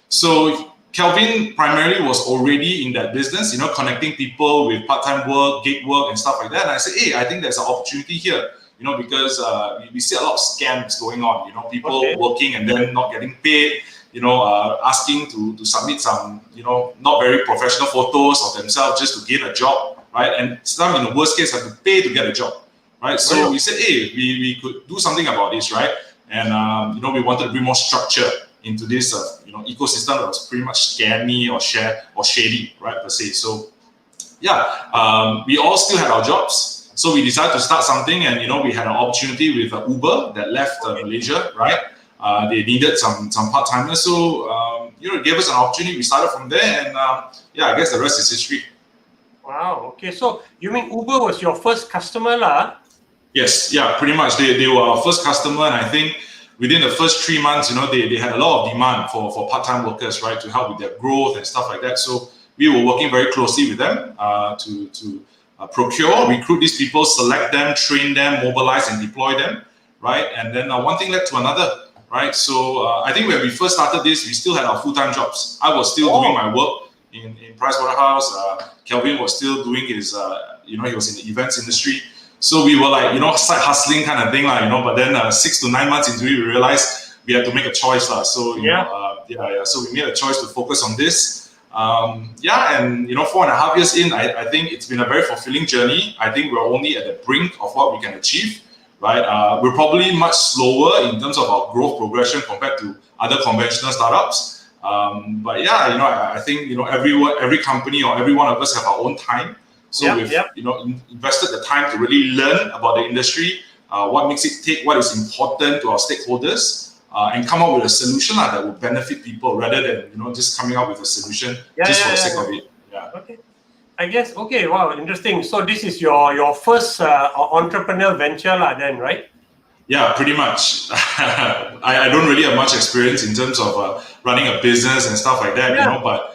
So Kelvin primarily was already in that business, connecting people with part-time work, gig work, and stuff like that. And I said, hey, I think there's an opportunity here, because we see a lot of scams going on, people working and then not getting paid, asking to submit some, not very professional photos of themselves just to gain a job. Right, and some in the worst case have to pay to get a job, right? So we said, hey, we could do something about this, right? And we wanted to bring more structure into this, ecosystem that was pretty much scammy or shady, right, per se. So we all still had our jobs, so we decided to start something, and we had an opportunity with Uber that left Malaysia, right? They needed some part-timers, so it gave us an opportunity. We started from there, and I guess the rest is history. Wow. Okay. So you mean Uber was your first customer, lah? Yes. Yeah. Pretty much. They were our first customer, and I think within the first 3 months, they had a lot of demand for part-time workers, right, to help with their growth and stuff like that. So we were working very closely with them to procure, recruit these people, select them, train them, mobilize and deploy them, right? And then one thing led to another, right? So I think when we first started this, we still had our full-time jobs. I was still doing my work in Pricewaterhouse. Kelvin was still doing his, he was in the events industry. So we were like, side hustling kind of thing, but then 6 to 9 months into it, we realized we had to make a choice. So, so we made a choice to focus on this. And 4.5 years in, I think it's been a very fulfilling journey. I think we're only at the brink of what we can achieve, right? We're probably much slower in terms of our growth progression compared to other conventional startups. I think, every company or every one of us have our own time. So we've invested the time to really learn about the industry, what makes it tick, what is important to our stakeholders, and come up with a solution that will benefit people rather than just coming up with a solution for the sake of it. Yeah. Okay. I guess wow, interesting. So this is your first entrepreneurial venture then, right? Yeah, pretty much. I don't really have much experience in terms of running a business and stuff like that, but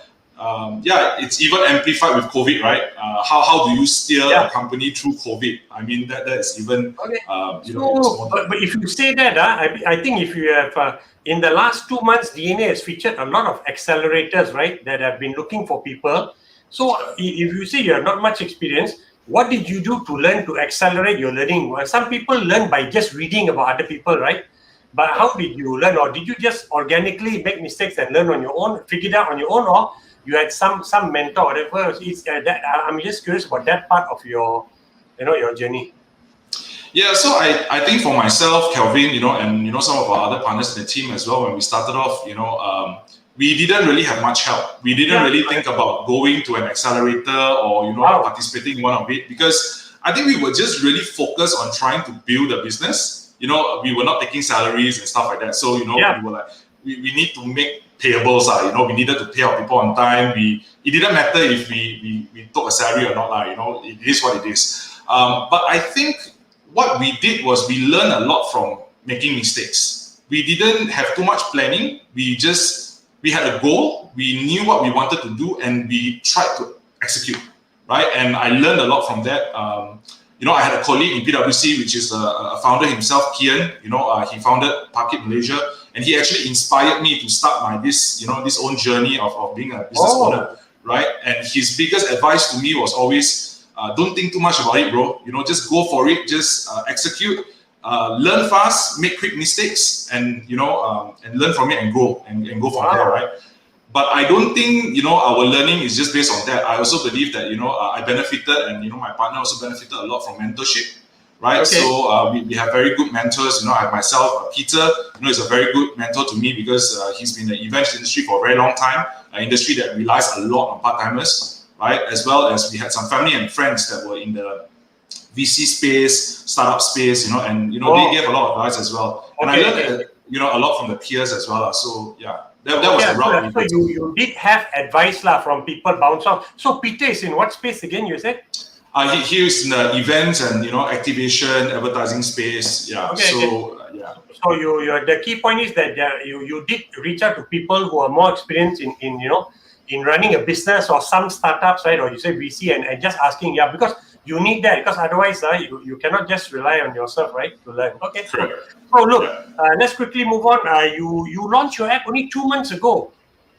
it's even amplified with COVID, right? How do you steer a company through COVID? I mean, that is even, but if you say that, I think if you have, in the last 2 months, DNA has featured a lot of accelerators, right, that have been looking for people. So if you say you have not much experience, what did you do to learn to accelerate your learning? Well, some people learn by just reading about other people, right? But how did you learn, or did you just organically make mistakes and learn on your own, figure it out on your own, or you had some mentor, whatever? I'm just curious about that part of your journey. Yeah, so I think for myself, Kelvin, and some of our other partners in the team as well, when we started off, we didn't really have much help. We didn't really think about going to an accelerator or participating in one of it, because I think we were just really focused on trying to build a business. We were not taking salaries and stuff like that. So we were like, we need to make payables. We needed to pay our people on time. It didn't matter if we took a salary or not. It is what it is. But I think what we did was we learned a lot from making mistakes. We didn't have too much planning. We had a goal, we knew what we wanted to do, and we tried to execute, right? And I learned a lot from that. I had a colleague in PwC, which is a founder himself, Kian. He founded Parkit Malaysia, and he actually inspired me to start this own journey of being a business owner, right? And his biggest advice to me was always, don't think too much about it, bro. Just go for it, just execute. Learn fast, make quick mistakes, and and learn from it and grow and go from there, right? But I don't think our learning is just based on that. I also believe that I benefited, and my partner also benefited a lot from mentorship, right? Okay. So we have very good mentors. I have myself, Peter. Is a very good mentor to me because he's been in the events industry for a very long time, an industry that relies a lot on part-timers, right? As well as we had some family and friends that were in the VC space, startup space, and they gave a lot of advice as well. And I learned a lot from the peers as well. So that was the route. So you did have advice from people bounce off. So Peter is in what space again? You said? He is in the events and activation, advertising space. Yeah. So the key point is that you did reach out to people who are more experienced in running a business or some startups, right? Or you say VC and just asking, because you need that, because otherwise you cannot just rely on yourself, right, to learn. Okay. Correct. So look, let's quickly move on. You launched your app only 2 months ago,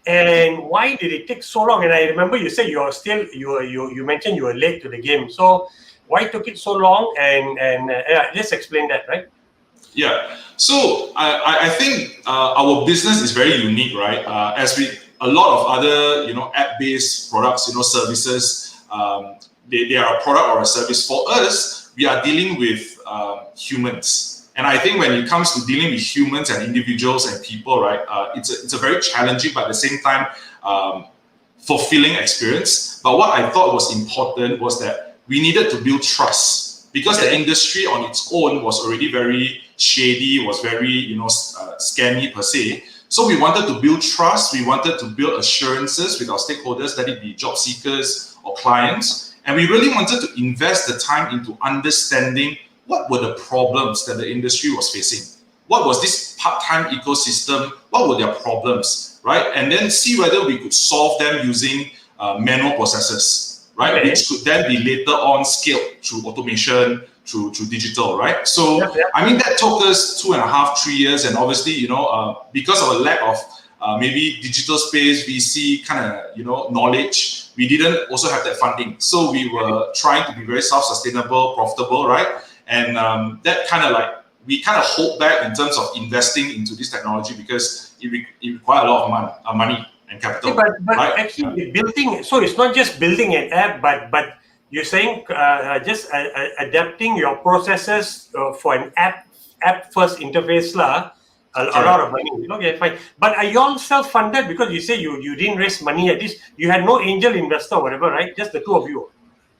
and why did it take so long? And I remember you said you mentioned you were late to the game. So why took it so long? And just explain that, right? Yeah. So I think our business is very unique, right? As a lot of other app-based products, services. They are a product or a service. For us, we are dealing with humans. And I think when it comes to dealing with humans and individuals and people, right, it's a very challenging, but at the same time, fulfilling experience. But what I thought was important was that we needed to build trust, because the industry on its own was already very shady, was very, scammy per se. So we wanted to build trust. We wanted to build assurances with our stakeholders, let it be job seekers or clients. And we really wanted to invest the time into understanding what were the problems that the industry was facing. What was this part-time ecosystem? What were their problems, right? And then see whether we could solve them using manual processes, right? Okay. Which could then be later on scaled through automation, through digital, right? So, I mean, that took us 2.5, 3 years. And obviously, because of a lack of maybe digital space, VC kind of, knowledge, we didn't also have that funding. So we were trying to be very self-sustainable, profitable, right? And that kind of we kind of hold back in terms of investing into this technology because it requires a lot of money and capital. But right? actually, building, so it's not just building an app, but you're saying just adapting your processes for an app first interface a lot of money. Okay, fine. But are you all self-funded? Because you say you didn't raise money at this, you had no angel investor or whatever, right? Just the two of you.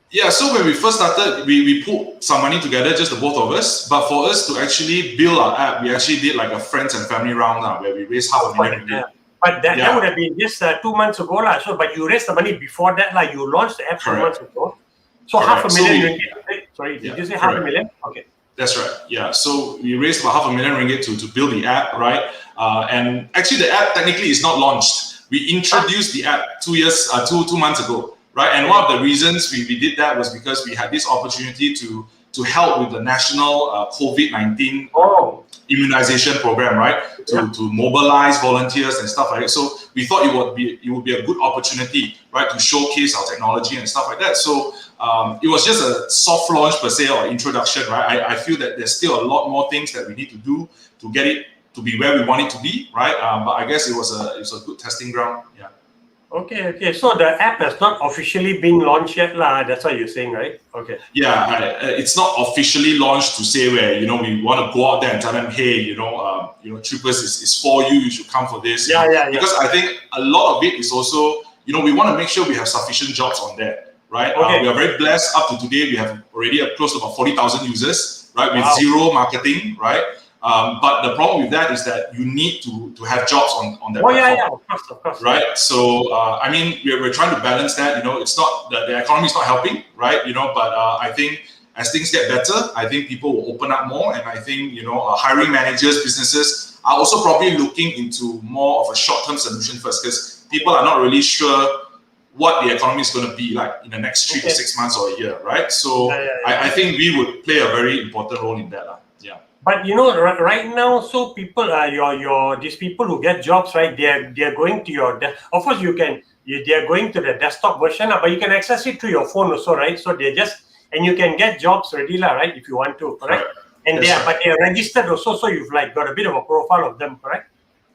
Yeah, so when we first started, we put some money together, just the both of us. But for us to actually build our app, we actually did like a friends and family round now, where we raised $500,000. But that would have been just 2 months ago. So, but you raised the money before that, you launched the app 2 months ago. So Correct. $500,000 ringgit. Sorry, did you say half a million? Okay. That's right. Yeah. So we raised about $500,000 ringgit to build the app, right? And actually, the app technically is not launched. We introduced the app 2 months ago. Right, and one of the reasons we did that was because we had this opportunity to help with the national COVID-19 immunization program, right? To mobilize volunteers and stuff like that. So we thought it would be a good opportunity, right, to showcase our technology and stuff like that. So it was just a soft launch per se or introduction, right? I feel that there's still a lot more things that we need to do to get it to be where we want it to be, right? But I guess it was a good testing ground, yeah. Okay. So the app has not officially been launched yet, that's what you're saying, right? Okay. Yeah, it's not officially launched to say where we want to go out there and tell them, hey, Troopers is for you. You should come for this. Yeah. Because I think a lot of it is also, we want to make sure we have sufficient jobs on there, right? Okay. We are very blessed. Up to today, we have already close to about 40,000 users, right? With zero marketing, right? But the problem with that is that you need to have jobs on that platform. Yeah, of course. Right. So, I mean, we're trying to balance that. It's not the economy is not helping, right? But I think as things get better, I think people will open up more, and I think hiring managers, businesses are also probably looking into more of a short-term solution first, because people are not really sure what the economy is going to be like in the next 3 to 6 months or a year, right? So, I think we would play a very important role in that. But right now, so people, these people who get jobs, right? They're going to your. Of course, they're going to the desktop version, but you can access it through your phone also, right? So and you can get jobs ready, right? If you want to, correct? And but they're registered also, so you've got a bit of a profile of them, correct?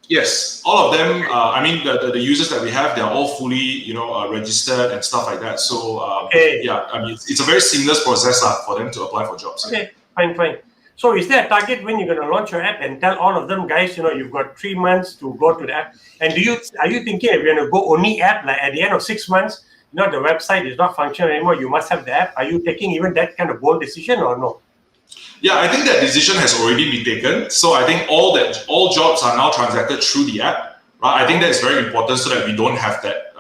Yes, all of them. I mean, the users that we have, they're all fully, registered and stuff like that. So yeah, I mean, it's a very seamless process for them to apply for jobs. Okay, fine. So is there a target when you're going to launch your app and tell all of them, guys, you've got 3 months to go to the app? And are you thinking if you're going to go only app, like at the end of 6 months, the website is not functional anymore, you must have the app? Are you taking even that kind of bold decision or no? Yeah, I think that decision has already been taken. So I think all jobs are now transacted through the app, right? I think that is very important so that we don't have that,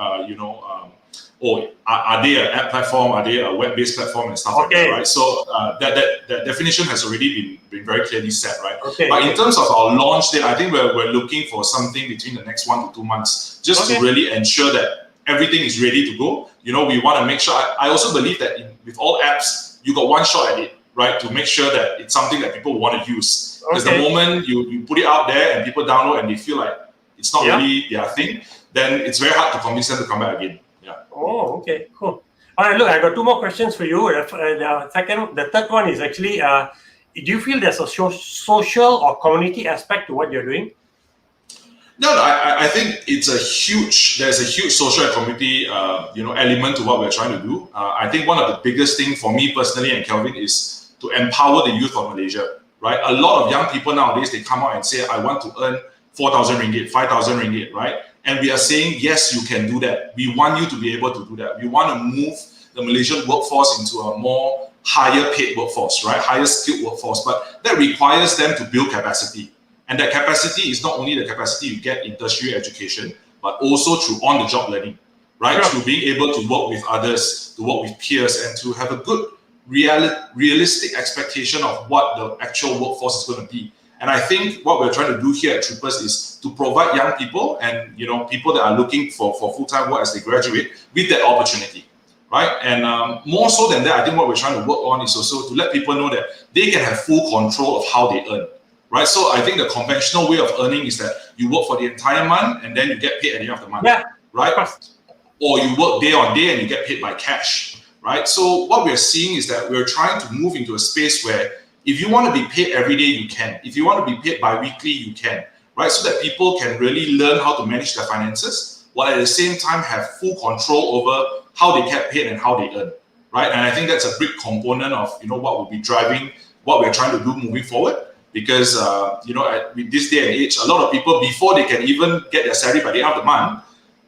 are they an app platform? Are they a web-based platform and stuff like that, right? So that definition has already been very clearly set, right? But in terms of our launch date, I think we're looking for something between the next 1 to 2 months, just to really ensure that everything is ready to go. We want to make sure. I also believe that with all apps, you got one shot at it, right? To make sure that it's something that people want to use. Because the moment you put it out there and people download and they feel like it's not really their thing, then it's very hard to convince them to come back again. Oh, okay, cool. All right, look, I got 2 more questions for you. The third one is actually, do you feel there's a social or community aspect to what you're doing? No, I think there's a huge social and community, element to what we're trying to do. I think one of the biggest things for me personally and Kelvin is to empower the youth of Malaysia, right? A lot of young people nowadays, they come out and say, I want to earn 4,000 ringgit, 5,000 ringgit, right? And we are saying, yes, you can do that. We want you to be able to do that. We want to move the Malaysian workforce into a more higher paid workforce, right? Higher skilled workforce. But that requires them to build capacity. And that capacity is not only the capacity you get in tertiary education, but also through on-the-job learning, right? Sure. Through being able to work with others, to work with peers, and to have a good realistic expectation of what the actual workforce is going to be. And I think what we're trying to do here at Troopers is to provide young people and people that are looking for full-time work as they graduate with that opportunity, right? And more so than that, I think what we're trying to work on is also to let people know that they can have full control of how they earn, right? So I think the conventional way of earning is that you work for the entire month and then you get paid at the end of the month, right? Or you work day on day and you get paid by cash, right? So what we're seeing is that we're trying to move into a space where if you want to be paid every day, you can. If you want to be paid bi-weekly, you can, right? So that people can really learn how to manage their finances while at the same time have full control over how they get paid and how they earn, right? And I think that's a big component of what will be driving what we're trying to do moving forward. Because with this day and age, a lot of people, before they can even get their salary by the end of the month,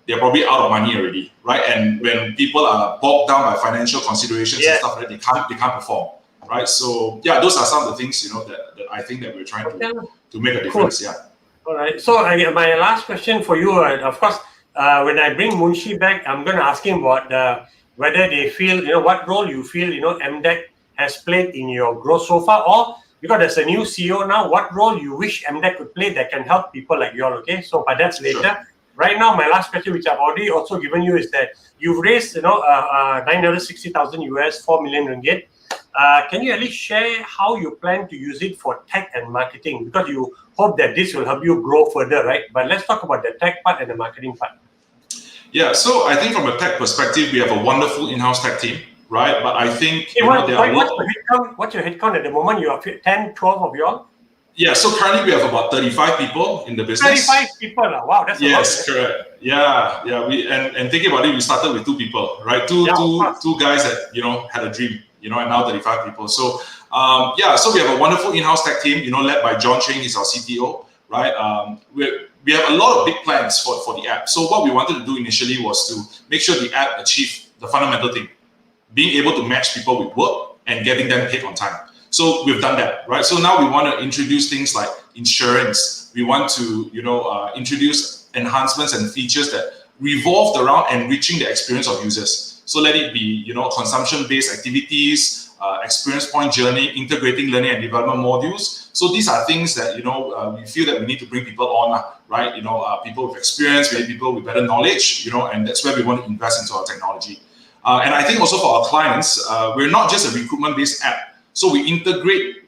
they're probably out of money already, right? And when people are bogged down by financial considerations and stuff like that, they can't perform, right? So yeah, those are some of the things that I think that we're trying to make a difference. Cool. Yeah. All right. So my last question for you, of course, when I bring Munshi back, I'm going to ask him about whether they feel, what role you feel, MDX has played in your growth so far, or because there's a new CEO now, what role you wish MDX could play that can help people like you all. Okay, so but that's later. Sure. Right now, my last question, which I've already also given you, is that you've raised, 960,000 US, 4 million ringgit. Can you at least share how you plan to use it for tech and marketing? Because you hope that this will help you grow further, right? But let's talk about the tech part and the marketing part. Yeah, so I think from a tech perspective, we have a wonderful in-house tech team, right? But I think what's your headcount at the moment? You have 10, 12 of you all? Yeah, so currently we have about 35 people in the business. 35 people, wow, that's a lot. Yes, correct. Yeah. We and thinking about it, we started with 2 people, right? Two guys that had a dream, and now 35 people. So so we have a wonderful in-house tech team, led by John Cheng, he's our CTO, right? We have a lot of big plans for the app. So what we wanted to do initially was to make sure the app achieved the fundamental thing, being able to match people with work and getting them paid on time. So we've done that, right? So now we want to introduce things like insurance. We want to, introduce enhancements and features that revolved around enriching the experience of users. So let it be, consumption-based activities, experience point journey, integrating learning and development modules. So these are things that, we feel that we need to bring people on, right? People with experience, maybe people with better knowledge, and that's where we want to invest into our technology. And I think also for our clients, we're not just a recruitment-based app. So we integrate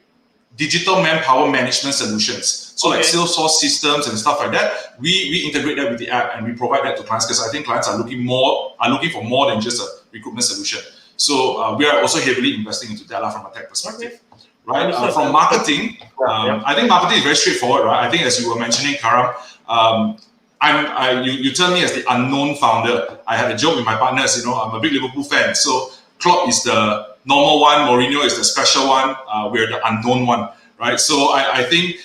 digital manpower management solutions. So like Salesforce systems and stuff like that, we integrate that with the app and we provide that to clients because I think clients are looking for more than just a recruitment solution. So we are also heavily investing into that from a tech perspective, right? From marketing, I think marketing is very straightforward, right? I think as you were mentioning, Karam, you turn me as the unknown founder. I had a joke with my partners, I'm a big Liverpool fan. So Klopp is the normal one, Mourinho is the special one, we're the unknown one, right? So I think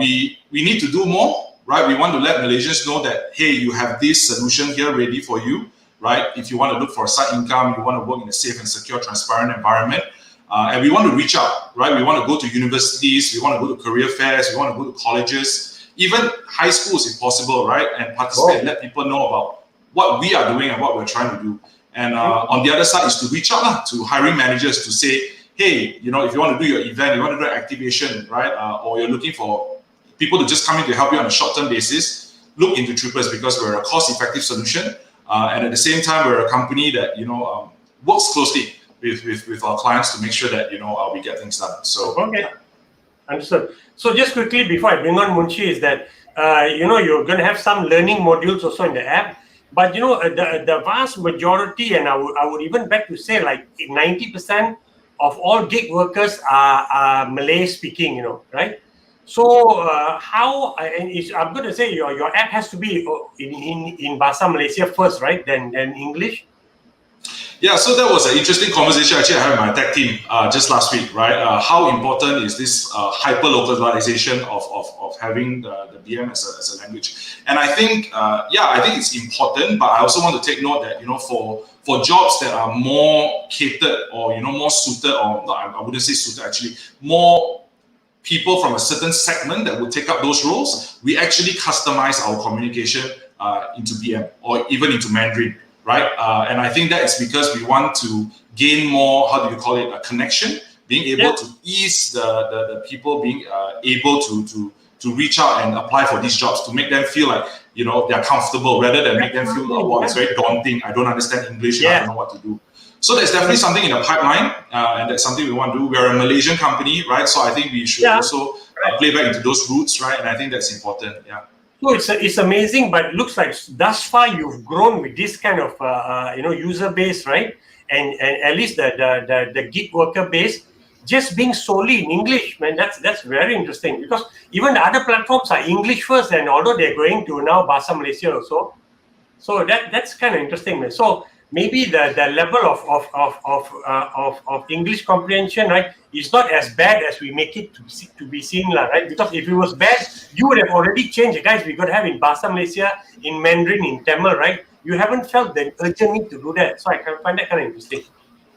we need to do more, right? We want to let Malaysians know that, hey, you have this solution here ready for you, right? If you want to look for a side income, you want to work in a safe and secure, transparent environment, and we want to reach out, right? We want to go to universities, we want to go to career fairs, we want to go to colleges, even high schools if possible, right? And participate and let people know about what we are doing and what we're trying to do. And on the other side is to reach out to hiring managers to say, hey, if you want to do your event, you want to do an activation, right? Or you're looking for people to just come in to help you on a short-term basis, look into Troopers because we're a cost-effective solution. And at the same time, we're a company that, works closely with our clients to make sure that, we get things done. So, Understood. So just quickly before I bring on Munshi is that, you're going to have some learning modules also in the app. But the vast majority, and I would even bet to say like 90% of all gig workers are Malay speaking, right? So I'm going to say your app has to be in Bahasa Malaysia first, right? Then English. Yeah, so that was an interesting conversation actually I had with my tech team just last week, right? How important is this hyper-localization of having the BM as a language? And I think, I think it's important, but I also want to take note that, for jobs that are more catered or, more suited, or I wouldn't say suited actually, more people from a certain segment that would take up those roles, we actually customize our communication into BM or even into Mandarin. Right, and I think that is because we want to gain more, a connection being able to ease the people being able to reach out and apply for these jobs, to make them feel like, they're comfortable, rather than make them feel, wow, it's very daunting, I don't understand English, I don't know what to do. So there's definitely something in the pipeline, and that's something we want to do. We're a Malaysian company, right? So I think we should also play back into those roots, right? And I think that's important, So it's amazing, but it looks like thus far you've grown with this kind of user base, right? And at least the gig worker base just being solely in English, man. That's very interesting, because even the other platforms are English first, and although they're going to now Bahasa Malaysia also, so that's kind of interesting, man. So maybe the level of English comprehension, right, is not as bad as we make it to be seen, right? Because if it was bad, you would have already changed, guys. We could have in Bahasa Malaysia, in Mandarin, in Tamil, right? You haven't felt the urgent need to do that, so I can find that kind of interesting.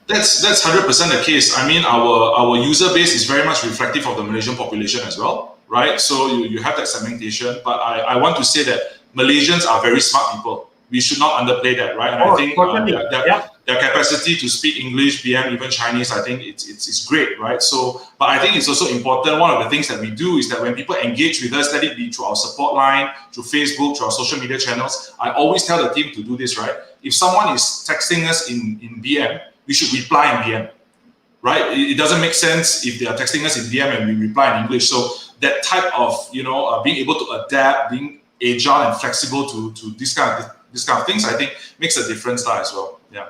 That's 100% the case. I mean, our user base is very much reflective of the Malaysian population as well, right? So you have that segmentation, but I want to say that Malaysians are very smart people. We should not underplay that, right? And I think their capacity to speak English, BM, even Chinese, I think it's great, right? So, but I think it's also important. One of the things that we do is that when people engage with us, let it be through our support line, through Facebook, through our social media channels. I always tell the team to do this, right? If someone is texting us in BM, we should reply in BM, right? It doesn't make sense if they are texting us in BM and we reply in English. So that type of, being able to adapt, being agile and flexible to this kind of things, I think makes a difference there as well. Yeah.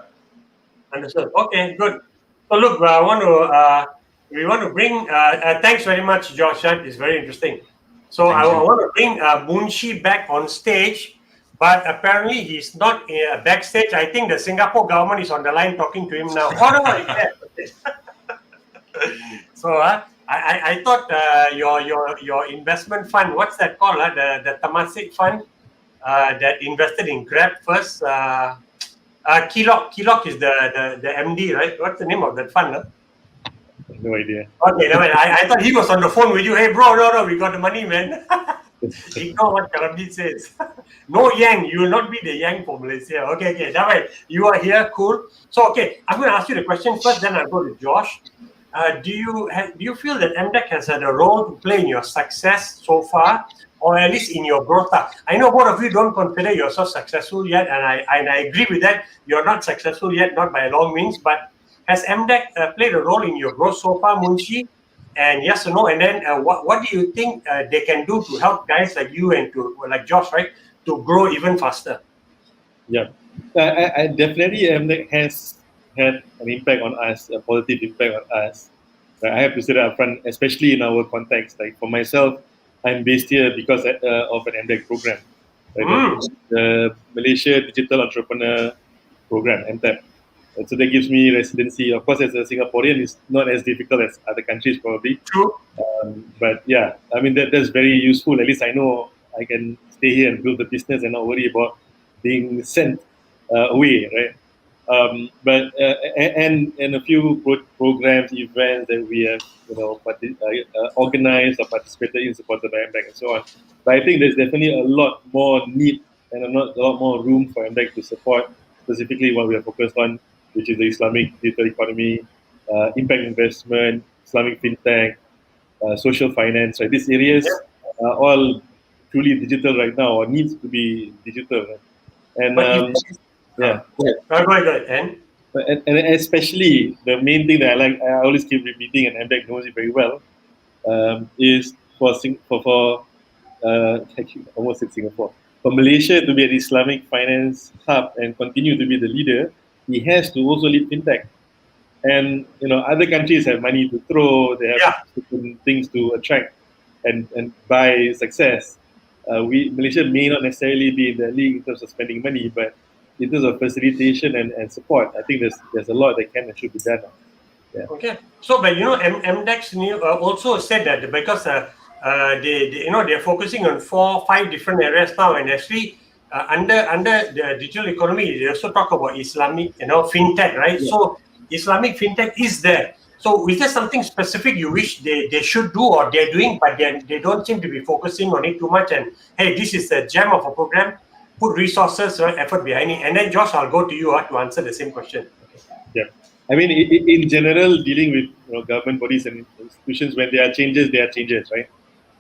Understood. Okay, good. So look, we want to bring. Thanks very much, Josh. It's very interesting. So I want to bring Munshi back on stage, but apparently he's not backstage. I think the Singapore government is on the line talking to him now. So I thought your investment fund, what's that called? The Temasek fund. That invested in Grab first. Kellock is the MD, right? What's the name of that fund? No idea. Okay, no, I thought he was on the phone with you. Hey, bro, no, we got the money, man. Ignore what Karamjit says. No Yang, you will not be the Yang for Malaysia. Okay, that way you are here, cool. So, okay, I'm going to ask you the question first, then I'll go to Josh. Do you feel that MDX has had a role to play in your success so far, or at least in your growth? I know both of you don't consider yourself successful yet, and I agree with that. You're not successful yet, not by a long means, but has MDX played a role in your growth so far, Munshi? And yes or no? And then what do you think they can do to help guys like you and like Josh, right, to grow even faster? Yeah, I definitely MDX has had an impact on us, a positive impact on us. I have to say that upfront, especially in our context. Like for myself, I'm based here because of an MDX program, the Malaysia Digital Entrepreneur Program, MTEP. And so that gives me residency. Of course, as a Singaporean, it's not as difficult as other countries probably. True. But yeah, I mean, that's very useful. At least I know I can stay here and build the business and not worry about being sent away, right? But a few programs, events that we have, organized or participated in, supported by MDX and so on. But I think there's definitely a lot more need and a lot more room for MDX to support specifically what we are focused on, which is the Islamic digital economy, impact investment, Islamic Fintech, social finance. Right? These areas are all truly digital right now, or needs to be digital. Right? And Go ahead. And especially the main thing that I always keep repeating, and MDX knows it very well, is for almost said Singapore, for Malaysia to be an Islamic finance hub and continue to be the leader, he has to also lead fintech. And other countries have money to throw, they have certain things to attract and buy success. Malaysia may not necessarily be in the league in terms of spending money, but in terms of facilitation and support, I think there's a lot that can and should be done. Yeah. Okay. So, but MDX also said that because they're focusing on 4-5 different areas now, and actually under the digital economy, they also talk about Islamic, fintech, right? Yeah. So Islamic fintech is there. So is there something specific you wish they should do or they're doing, but they don't seem to be focusing on it too much? And hey, this is the gem of a program. Put resources or effort behind it. And then Josh, I'll go to you to answer the same question. Yeah. I mean, in general, dealing with government bodies and institutions, when there are changes, right?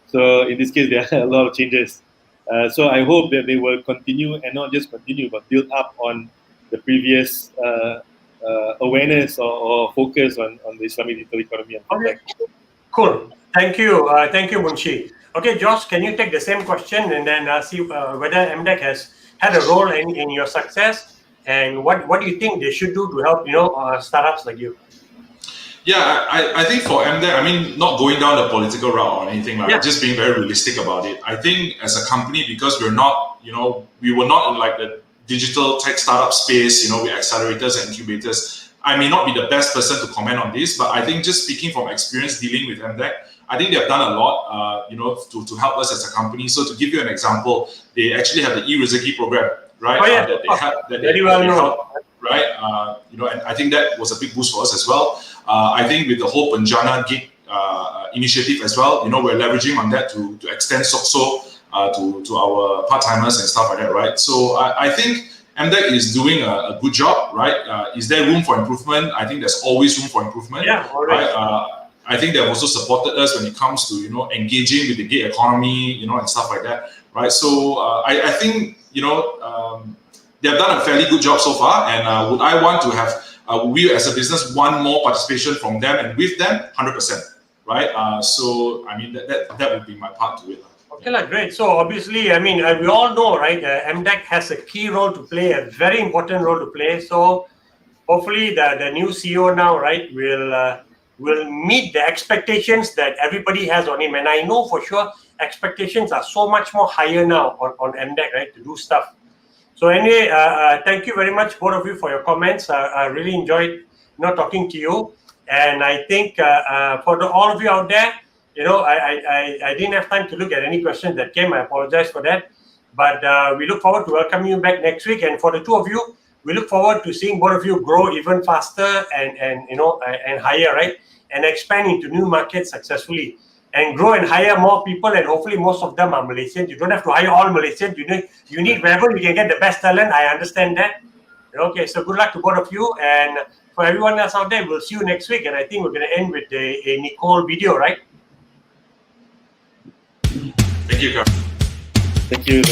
So in this case, there are a lot of changes. So I hope that they will continue and not just continue, but build up on the previous awareness or focus on the Islamic digital economy and Okay, fintech. cool. Thank you, Munshi. Okay, Josh, can you take the same question and then see whether MDEC has had a role in your success, and what do you think they should do to help startups like you? Yeah, I think for MDEC, I mean, not going down the political route or anything, like just being very realistic about it. I think as a company, because we're not, we were not in like the digital tech startup space, with accelerators and incubators. I may not be the best person to comment on this, but I think just speaking from experience dealing with MDEC, I think they've done a lot, to help us as a company. So to give you an example, they actually have the e-Rezeki program, right? Oh, yeah. That they help, right? And I think that was a big boost for us as well. I think with the whole Penjana gig initiative as well, we're leveraging on that to extend SOXO to our part-timers and stuff like that, right? So I think MDEC is doing a good job, right? Is there room for improvement? I think there's always room for improvement, right? I think they've also supported us when it comes to, engaging with the gig economy, and stuff like that, right? So I think, they've done a fairly good job so far, and would I want to have, we as a business want more participation from them and with them? 100%, right? So, I mean, that would be my part to it. Okay, great. So obviously, I mean, we all know, right, MDEC has a key role to play, a very important role to play. So hopefully the new CEO now, right, will meet the expectations that everybody has on him. And I know for sure expectations are so much more higher now on MDEC, right, to do stuff. So anyway, thank you very much, both of you, for your comments. I really enjoyed talking to you. And I think for all of you out there, I didn't have time to look at any questions that came. I apologize for that. But we look forward to welcoming you back next week. And for the two of you, we look forward to seeing both of you grow even faster and higher, right? And expand into new markets successfully. And grow and hire more people, and hopefully most of them are Malaysians. You don't have to hire all Malaysians. You need wherever you can get the best talent. I understand that. Okay, so good luck to both of you. And for everyone else out there, we'll see you next week. And I think we're going to end with a Necole video, right? Thank you, Karam. Thank you.